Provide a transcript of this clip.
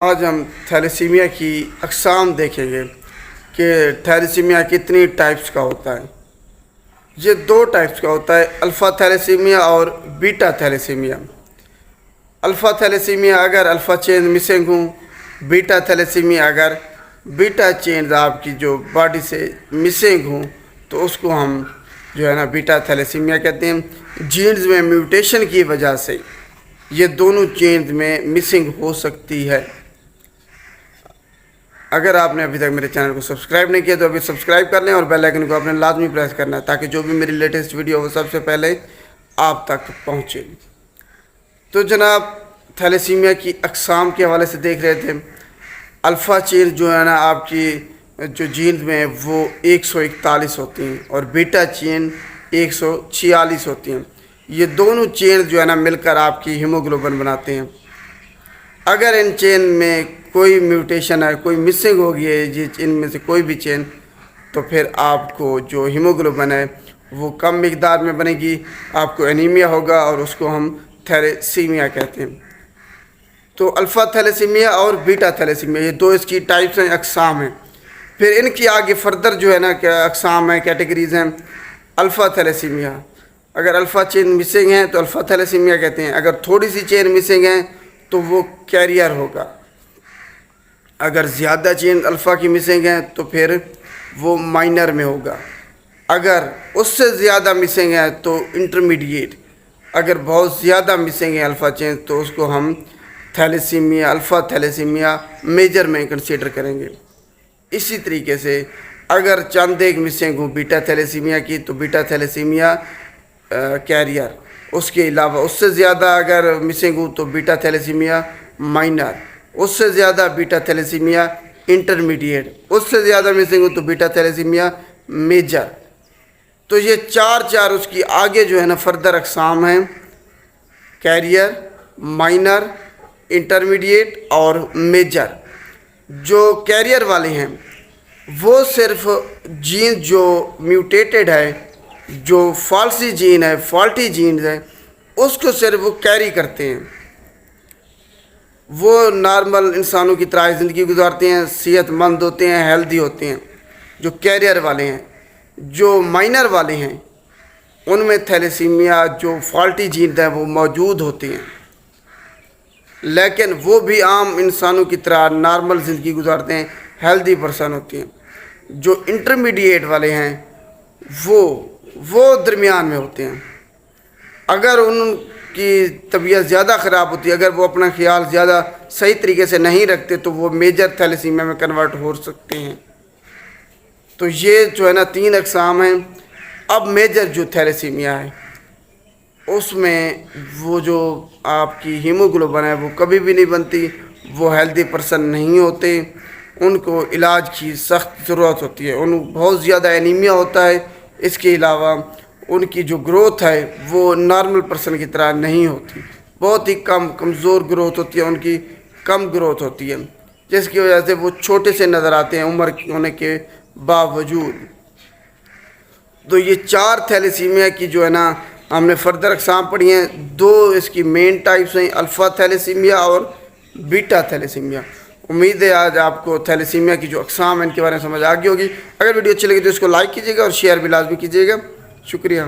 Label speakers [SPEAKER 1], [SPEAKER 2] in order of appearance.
[SPEAKER 1] آج ہم تھیلیسیمیا کی اقسام دیکھیں گے کہ تھیلیسیمیا کتنی ٹائپس کا ہوتا ہے۔ یہ دو ٹائپس کا ہوتا ہے، الفا تھیلیسیمیا اور بیٹا تھیلیسیمیا۔ الفا تھیلیسیمیا اگر الفا چین مسنگ ہوں، بیٹا تھیلیسیمیا اگر بیٹا چینز آپ کی جو باڈی سے مسنگ ہوں تو اس کو ہم بیٹا تھیلیسیمیا کہتے ہیں۔ جینز میں میوٹیشن کی وجہ سے یہ دونوں چینز میں مسنگ ہو سکتی ہے۔ اگر آپ نے ابھی تک میرے چینل کو سبسکرائب نہیں کیا تو ابھی سبسکرائب کر لیں اور بیل آئیکن کو آپ نے لازمی پریس کرنا ہے تاکہ جو بھی میری لیٹسٹ ویڈیو وہ سب سے پہلے آپ تک پہنچے۔ تو جناب تھیلیسیمیا کی اقسام کے حوالے سے دیکھ رہے تھے۔ الفا چین جو ہے نا آپ کی جو جینز میں وہ 141 ہوتی ہیں اور بیٹا چین 146 ہوتی ہیں۔ یہ دونوں چین جو ہے نا مل کر آپ کی ہیموگلوبن بناتے ہیں۔ اگر ان چین میں کوئی میوٹیشن ہے، کوئی مسنگ ہو گئی ہے ان میں سے کوئی بھی چین، تو پھر آپ کو جو ہیموگلوبن ہے وہ کم مقدار میں بنے گی، آپ کو انیمیا ہوگا اور اس کو ہم تھیلیسیمیا کہتے ہیں۔ تو الفا تھیلیسیمیا اور بیٹا تھیلیسیمیا یہ دو اس کی ٹائپس ہیں، اقسام ہیں۔ پھر ان کی آگے فردر جو ہے نا اقسام ہیں، کیٹیگریز ہیں۔ الفا تھیلیسیمیا اگر الفا چین مسنگ ہیں تو الفا تھیلیسیمیا کہتے ہیں، اگر تھوڑی سی چین مسنگ ہیں تو وہ کیریئر ہوگا، اگر زیادہ چین الفا کی مسنگ ہیں تو پھر وہ مائنر میں ہوگا، اگر اس سے زیادہ مسنگ ہیں تو انٹرمیڈیٹ، اگر بہت زیادہ مسنگ ہیں الفا چین تو اس کو ہم تھیلیسیمیا الفا تھیلیسیمیا میجر میں کنسیڈر کریں گے۔ اسی طریقے سے اگر چند ایک مسنگ ہو بیٹا تھیلیسیمیا کی تو بیٹا تھیلیسیمیا کیریئر، اس کے علاوہ اس سے زیادہ اگر مسنگ ہو تو بیٹا تھیلیسیمیا مائنر، اس سے زیادہ بیٹا تھیلیسیمیا انٹرمیڈیٹ، اس سے زیادہ مسنگ ہو تو بیٹا تھیلیسیمیا میجر۔ تو یہ چار اس کی آگے جو ہے نا فردر اقسام ہیں، کیریئر، مائنر، انٹرمیڈیٹ اور میجر۔ جو کیریئر والے ہیں وہ صرف جین جو میوٹیٹڈ ہے، جو فالسی جین ہے، فالٹی جینز ہے، اس کو صرف وہ کیری کرتے ہیں، وہ نارمل انسانوں کی طرح زندگی گزارتے ہیں، صحت مند ہوتے ہیں، ہیلدی ہوتے ہیں، جو کیریئر والے ہیں۔ جو مائنر والے ہیں ان میں تھیلیسیمیا جو فالٹی جینز ہیں وہ موجود ہوتے ہیں، لیکن وہ بھی عام انسانوں کی طرح نارمل زندگی گزارتے ہیں، ہیلدی پرسن ہوتے ہیں۔ جو انٹرمیڈیٹ والے ہیں وہ درمیان میں ہوتے ہیں، اگر ان کی طبیعت زیادہ خراب ہوتی ہے، اگر وہ اپنا خیال زیادہ صحیح طریقے سے نہیں رکھتے تو وہ میجر تھیلیسیمیا میں کنورٹ ہو سکتے ہیں۔ تو یہ جو ہے نا 3 اقسام ہیں۔ اب میجر جو تھیلیسیمیا ہے اس میں وہ جو آپ کی ہیموگلوبن ہے وہ کبھی بھی نہیں بنتی، وہ ہیلدی پرسن نہیں ہوتے، ان کو علاج کی سخت ضرورت ہوتی ہے، ان بہت زیادہ انیمیا ہوتا ہے۔ اس کے علاوہ ان کی جو گروتھ ہے وہ نارمل پرسن کی طرح نہیں ہوتی، بہت ہی کمزور گروتھ ہوتی ہے، ان کی کم گروتھ ہوتی ہے، جس کی وجہ سے وہ چھوٹے سے نظر آتے ہیں عمر ہونے کے باوجود۔ تو یہ 4 تھیلیسیمیا کی جو ہے نا ہم نے فردر اقسام پڑھی ہیں۔ 2 اس کی مین ٹائپس ہیں، الفا تھیلیسیمیا اور بیٹا تھیلیسیمیا۔ امید ہے آج آپ کو تھیلیسیمیا کی جو اقسام ہیں ان کے بارے میں سمجھ آ گئی ہوگی۔ اگر ویڈیو اچھی لگی تو اس کو لائک کیجیے گا اور شیئر بھی لازمی کیجیے گا۔ شکریہ۔